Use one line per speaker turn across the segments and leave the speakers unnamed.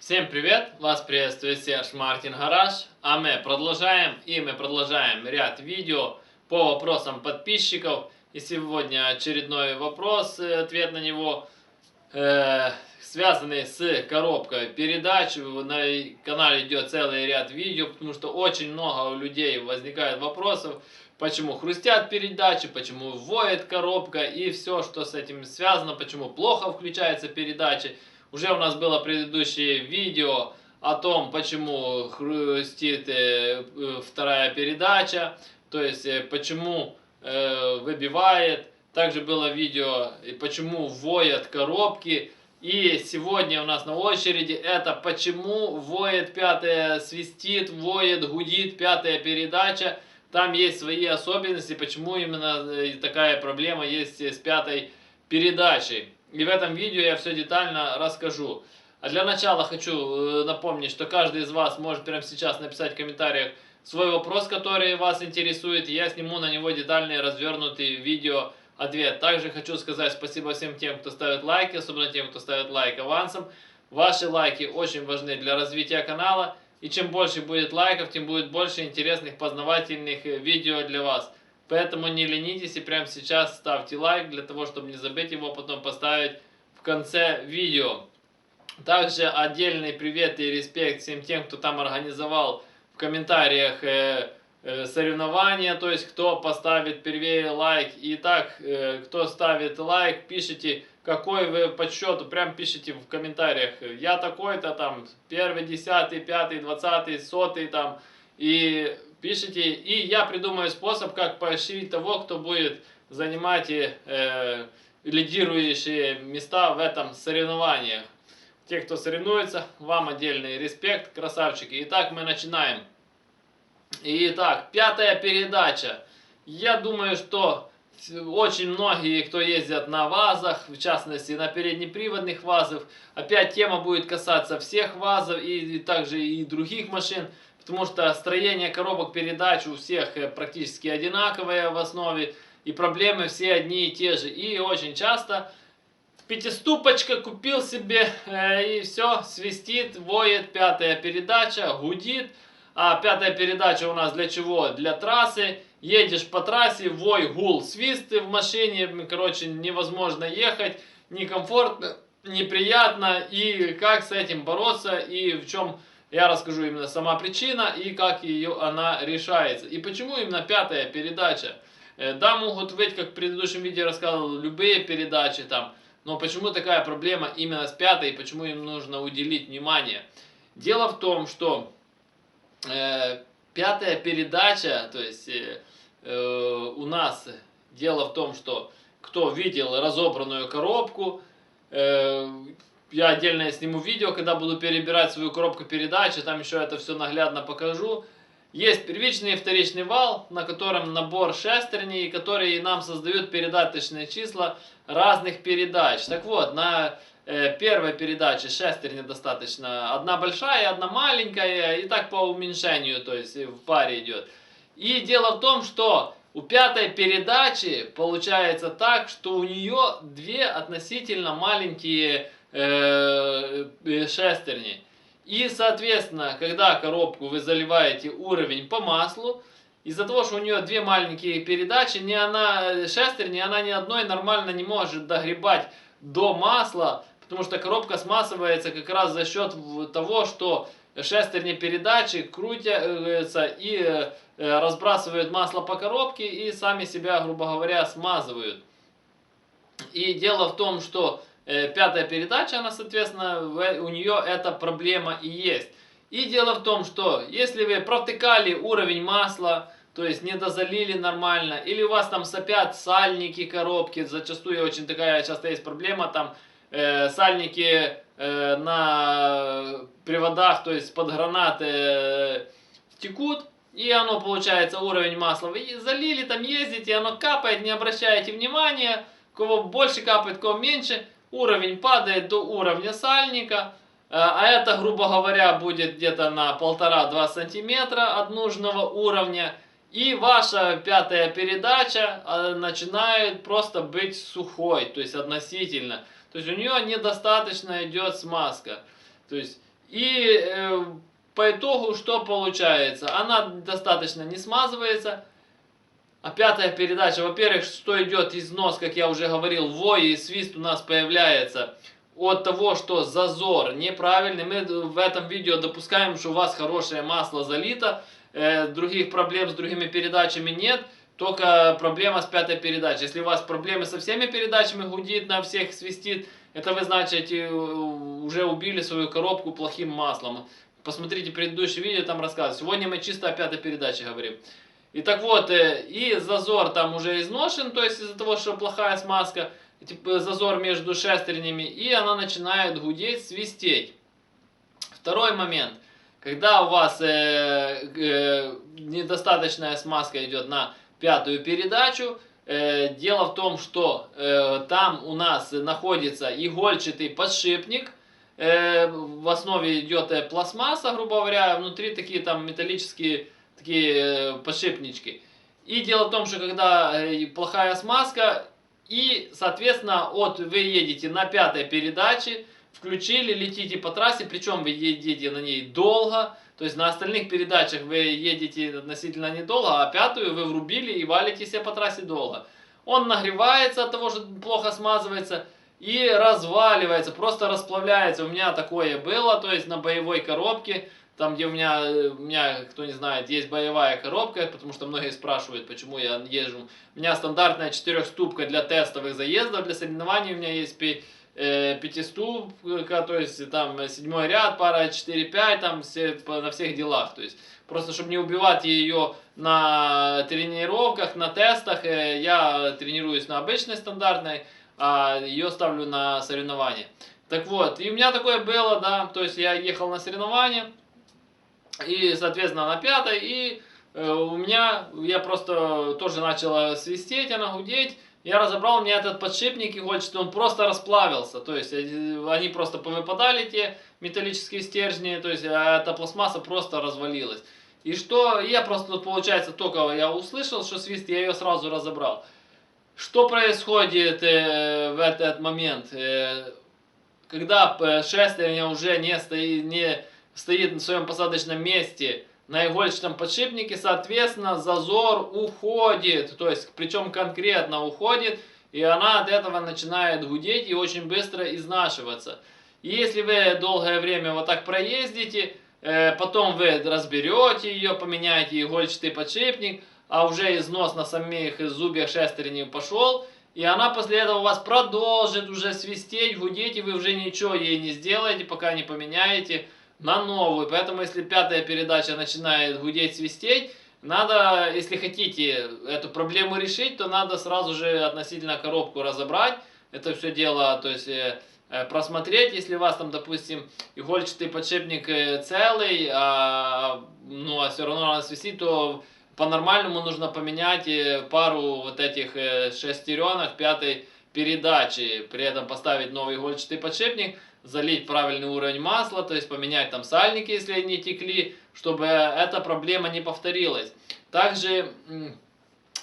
Всем привет! Вас приветствует Серж Мартин Гараж. А мы продолжаем ряд видео по вопросам подписчиков. И сегодня очередной вопрос, ответ на него, связанный с коробкой передач. На канале идет целый ряд видео, потому что очень много у людей возникает вопросов, почему хрустят передачи, почему воет коробка и все, что с этим связано, почему плохо включаются передачи. Уже у нас было предыдущее видео о том, почему хрустит вторая передача, то есть почему выбивает. Также было видео, почему воют коробки. И сегодня у нас на очереди это почему воет пятая, свистит, воет, гудит пятая передача. Там есть свои особенности, почему именно такая проблема есть с пятой передачей. И в этом видео я все детально расскажу. А для начала хочу напомнить, что каждый из вас может прямо сейчас написать в комментариях свой вопрос, который вас интересует, и я сниму на него детальный развернутый видео ответ. Также хочу сказать спасибо всем тем, кто ставит лайки, особенно тем, кто ставит лайк авансом. Ваши лайки очень важны для развития канала, и чем больше будет лайков, тем будет больше интересных познавательных видео для вас. Поэтому не ленитесь и прямо сейчас ставьте лайк, для того, чтобы не забыть его потом поставить в конце видео. Также отдельный привет и респект всем тем, кто там организовал в комментариях соревнования, то есть кто поставит первее лайк. Итак, кто ставит лайк, пишите, какой вы по счету, прям пишите в комментариях. Я такой-то там, 1, 10, 5, 20, 100 там, и пишите, и я придумаю способ, как поощрить того, кто будет занимать лидирующие места в этом соревновании. Те, кто соревнуется, вам отдельный респект, красавчики. Итак, мы начинаем. Итак, пятая передача. Я думаю, что очень многие, кто ездят на ВАЗах, в частности на переднеприводных ВАЗах, опять тема будет касаться всех ВАЗов и также и других машин. Потому что строение коробок передач у всех практически одинаковое в основе, и проблемы все одни и те же. И очень часто пятиступочка купил себе, и все, свистит, воет пятая передача, гудит. А пятая передача у нас для чего? Для трассы. Едешь по трассе, вой, гул, свист в машине, короче, невозможно ехать, некомфортно, неприятно. И как с этим бороться, и в чем... Я расскажу именно сама причина и как она решается. И почему именно пятая передача. Да, могут быть, как в предыдущем видео рассказывал, любые передачи там. Но почему такая проблема именно с пятой, и почему им нужно уделить внимание? Дело в том, что пятая передача, то есть у нас дело в том, что кто видел разобранную коробку, я отдельно сниму видео, когда буду перебирать свою коробку передач, там еще это все наглядно покажу. Есть первичный и вторичный вал, на котором набор шестерней, которые нам создают передаточные числа разных передач. Так вот, на первой передаче шестерни достаточно одна большая и одна маленькая, и так по уменьшению, то есть в паре идет. И дело в том, что у пятой передачи получается так, что у нее две относительно маленькие шестерни. И, соответственно, когда коробку вы заливаете уровень по маслу, из-за того, что у нее две маленькие передачи, шестерни, она ни одной нормально не может догребать до масла, потому что коробка смазывается как раз за счет того, что шестерни передачи крутятся и разбрасывают масло по коробке и сами себя, грубо говоря, смазывают. И дело в том, что пятая передача, она, соответственно, у нее эта проблема и есть. И дело в том, что если вы провтыкали уровень масла, то есть не дозалили нормально, или у вас там сопят сальники коробки, зачастую очень такая часто есть проблема, там сальники на приводах, то есть под гранаты текут, и оно получается уровень масла. Вы залили, там ездите, оно капает, не обращаете внимания, у кого больше капает, у кого меньше. Уровень падает до уровня сальника, а это, грубо говоря, будет где-то на 1,5-2 сантиметра от нужного уровня. И ваша пятая передача начинает просто быть сухой, то есть относительно. То есть у нее недостаточно идет смазка. То есть И по итогу что получается? Она достаточно не смазывается. А пятая передача, во-первых, что идет износ, как я уже говорил, вой и свист у нас появляется от того, что зазор неправильный. Мы в этом видео допускаем, что у вас хорошее масло залито, других проблем с другими передачами нет, только проблема с пятой передачей. Если у вас проблемы со всеми передачами, гудит на всех, свистит, это вы, значит, уже убили свою коробку плохим маслом. Посмотрите предыдущее видео, там рассказываю. Сегодня мы чисто о пятой передаче говорим. И так вот, и зазор там уже изношен, то есть из-за того, что плохая смазка, типа зазор между шестернями, и она начинает гудеть, свистеть. Второй момент, когда у вас недостаточная смазка идет на пятую передачу, дело в том, что там у нас находится игольчатый подшипник, в основе идет пластмасса, грубо говоря, внутри такие там металлические такие подшипнички. И дело в том, что когда плохая смазка, и, соответственно, вы едете на пятой передаче, включили, летите по трассе, причем вы едете на ней долго, то есть на остальных передачах вы едете относительно недолго, а пятую вы врубили и валите себе по трассе долго. Он нагревается от того, что плохо смазывается, и разваливается, просто расплавляется. У меня такое было, то есть на боевой коробке, там где у меня, кто не знает, есть боевая коробка, потому что многие спрашивают, почему я езжу. У меня стандартная 4-ступка для тестовых заездов, для соревнований у меня есть 5-ступка, то есть там 7-й ряд, пара 4-5, там на всех делах. То есть просто чтобы не убивать ее на тренировках, на тестах, я тренируюсь на обычной стандартной, а ее ставлю на соревнования. Так вот, и у меня такое было, да, то есть я ехал на соревнования, и, соответственно, на пятой, и я просто тоже начала свистеть, она гудеть. Я разобрал, у меня этот подшипник игольчатый, он просто расплавился. То есть они просто повыпадали, те металлические стержни, то есть эта пластмасса просто развалилась. И что, я просто, получается, только я услышал, что свист, я ее сразу разобрал. Что происходит в этот момент? Когда шестерня уже не стоит на своем посадочном месте на игольчатом подшипнике, соответственно, зазор уходит, то есть, причем конкретно уходит, и она от этого начинает гудеть и очень быстро изнашиваться. И если вы долгое время вот так проездите, потом вы разберете ее, поменяете игольчатый подшипник, а уже износ на самих зубьях шестерни пошел, и она после этого у вас продолжит уже свистеть, гудеть, и вы уже ничего ей не сделаете, пока не поменяете на новую. Поэтому, если пятая передача начинает гудеть, свистеть, надо, если хотите эту проблему решить, то надо сразу же относительно коробку разобрать. Это все дело, то есть просмотреть, если у вас там, допустим, игольчатый подшипник целый, а все равно она свистит, то по-нормальному нужно поменять пару вот этих шестеренок пятой передачи, при этом поставить новый игольчатый подшипник, залить правильный уровень масла, то есть поменять там сальники, если они текли, чтобы эта проблема не повторилась. Также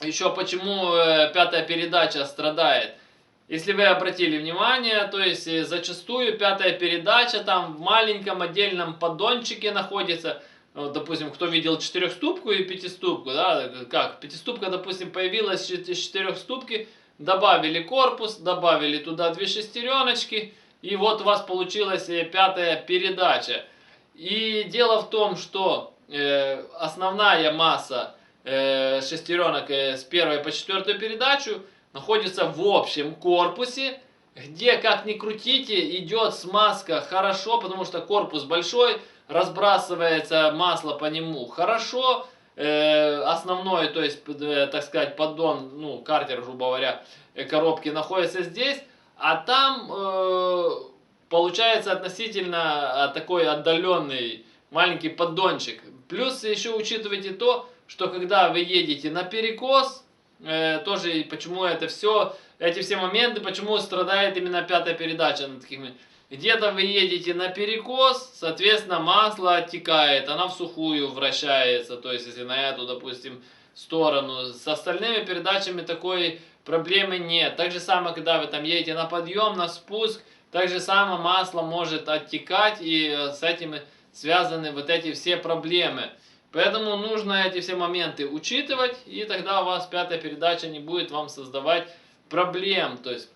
еще почему пятая передача страдает. Если вы обратили внимание, то есть зачастую пятая передача там в маленьком отдельном поддончике находится. Вот, допустим, кто видел 4-ступку и 5-ступку, да, как, 5-ступка, допустим, появилась из 4-ступки, добавили корпус, добавили туда 2 шестереночки, и вот у вас получилась пятая передача. И дело в том, что основная масса шестеренок с 1 по 4 передачу находится в общем корпусе, где, как ни крутите, идет смазка хорошо, потому что корпус большой, разбрасывается масло по нему хорошо, основной, то есть, так сказать, поддон, ну, картер, грубо говоря, коробки находится здесь, а там получается относительно такой отдаленный маленький поддончик. Плюс еще учитывайте то, что когда вы едете на перекос, тоже почему это все, эти все моменты, почему страдает именно пятая передача на таких. Где-то вы едете на перекос, соответственно, масло оттекает, она в сухую вращается, то есть если на эту, допустим, сторону. С остальными передачами такой проблемы нет. Так же самое, когда вы там едете на подъем, на спуск, так же само масло может оттекать, и с этим связаны вот эти все проблемы. Поэтому нужно эти все моменты учитывать, и тогда у вас пятая передача не будет вам создавать проблем. То есть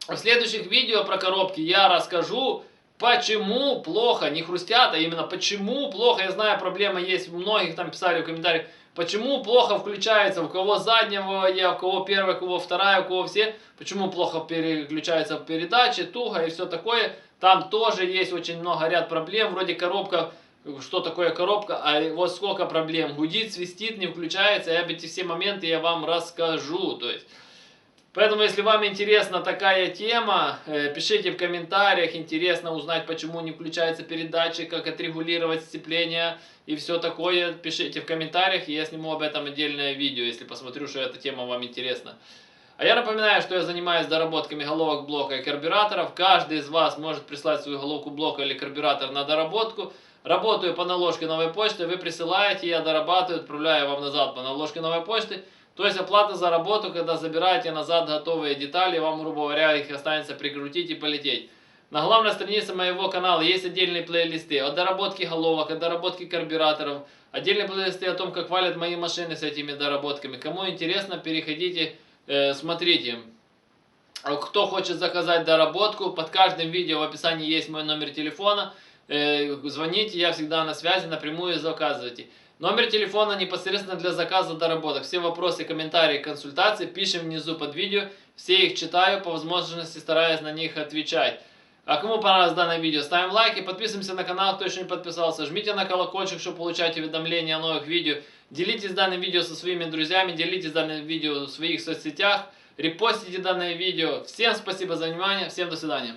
в следующих видео про коробки я расскажу, почему плохо не хрустят, а именно почему плохо. Я знаю, проблема есть у многих, там писали в комментариях, почему плохо включается, у кого заднего я, у кого первая, у кого вторая, у кого все, почему плохо переключается в передаче, туго и все такое. Там тоже есть очень много ряд проблем, вроде коробка, что такое коробка, а вот сколько проблем, гудит, свистит, не включается, и эти все моменты я вам расскажу, то есть. Поэтому, если вам интересна такая тема, пишите в комментариях, интересно узнать, почему не включается передатчик, как отрегулировать сцепление и все такое. Пишите в комментариях, и я сниму об этом отдельное видео, если посмотрю, что эта тема вам интересна. А я напоминаю, что я занимаюсь доработками головок блока и карбюраторов. Каждый из вас может прислать свою головку блока или карбюратор на доработку. Работаю по наложке новой почты, вы присылаете, я дорабатываю, отправляю вам назад по наложке новой почты. То есть оплата за работу, когда забираете назад готовые детали, вам, грубо говоря, их останется прикрутить и полететь. На главной странице моего канала есть отдельные плейлисты от доработки головок, от доработки карбюраторов. Отдельные плейлисты о том, как валят мои машины с этими доработками. Кому интересно, переходите, смотрите. Кто хочет заказать доработку, под каждым видео в описании есть мой номер телефона. Звоните, я всегда на связи, напрямую заказывайте. Номер телефона непосредственно для заказа доработок. Все вопросы, комментарии, консультации пишем внизу под видео. Все их читаю, по возможности стараюсь на них отвечать. А кому понравилось данное видео, ставим лайки, подписываемся на канал, кто еще не подписался. Жмите на колокольчик, чтобы получать уведомления о новых видео. Делитесь данным видео со своими друзьями, делитесь данным видео в своих соцсетях. Репостите данное видео. Всем спасибо за внимание, всем до свидания.